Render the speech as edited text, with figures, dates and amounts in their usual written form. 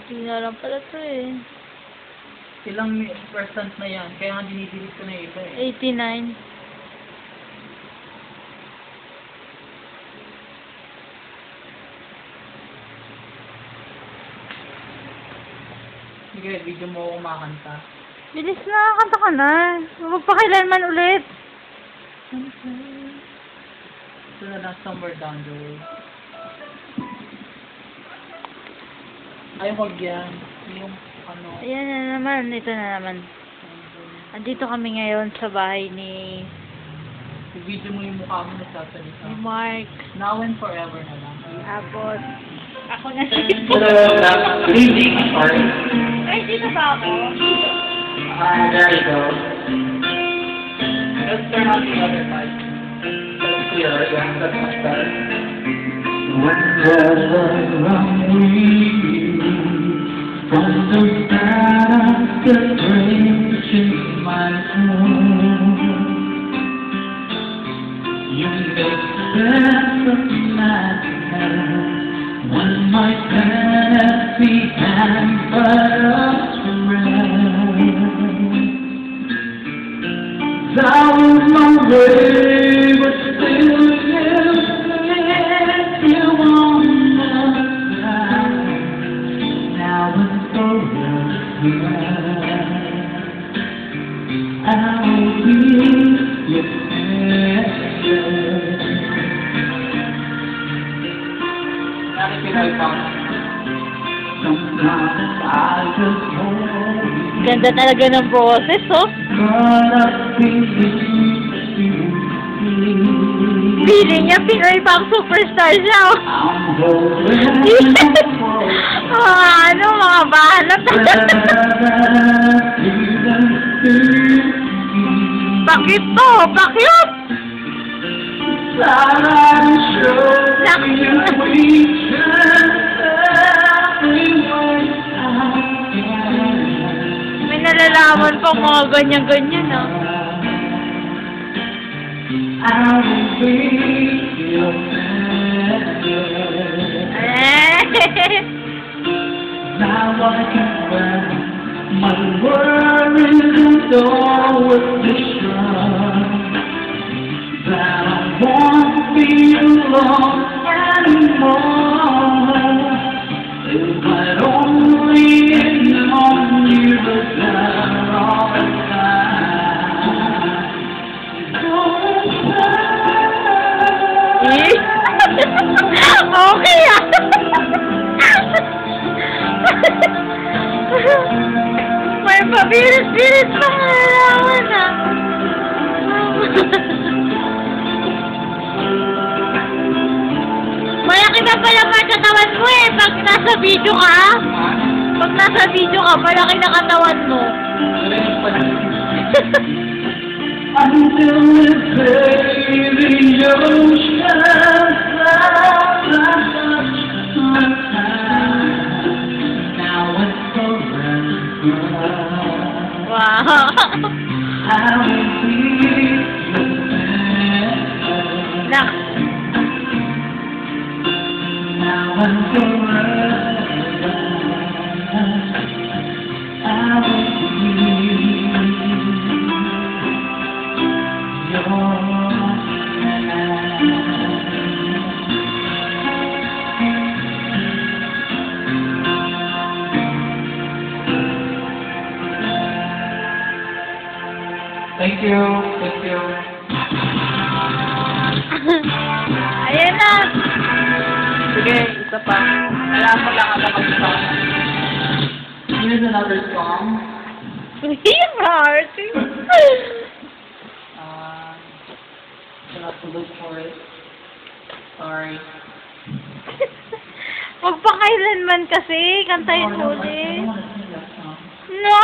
Hindi na lang pala to eh. Ilang percent na yan? Kaya nga dinidelete ko na yung iba eh. 89. Sige, video mo ako kumakanta. Bilis na, kanta ka na. Magpakailanman ulit. Ito na lang, somewhere down the road. Ay, wag yan. Yung ano. Ayan na naman, ito na naman. Andito kami ngayon sa bahay ni I-video mo yung mukha mo na sasalita. Mark. Now and forever na lang. Tapos, ako na si Good evening, sorry. Ay, dito ba ako? There you go. Let's turn on the other side. That's clear, yeah, that's much better. When there's a wrong from the start, the bridge is my home. You make sense of my head when my fantasy hangs but I was my way, but still you on the side. Now it's over. I will be your sometimes I just hope. Ganda talaga ng boses, oh. Feeling niya, Pinoy pang superstar siya, oh. Ano, mga bahanap. Bakit to? Bakit? May nalalaman pang mga ganyan-ganyan, ah. Now I can wear my worries always distraught. That I won't be alone anymore. If I'd only known you were there all the time. Okay, ah. May pabirit-birit pa nalalaman, ah. Malaki na pala pa katawan mo, eh, pag nasa video ka. Pag nasa video ka, malaki na katawan mo. Until it's the ocean now it's forever. Wow. I will be Nak. now and forever. I will be Thank you. Thank you. Ayan na. Sige, isa pa. Kailangan mo lang ako mag-isa. Here's another song. Sweet heart. I'll have to look for it. Sorry. Magpakailanman kasi. Kantayin mo ulit. I don't wanna sing that song. No!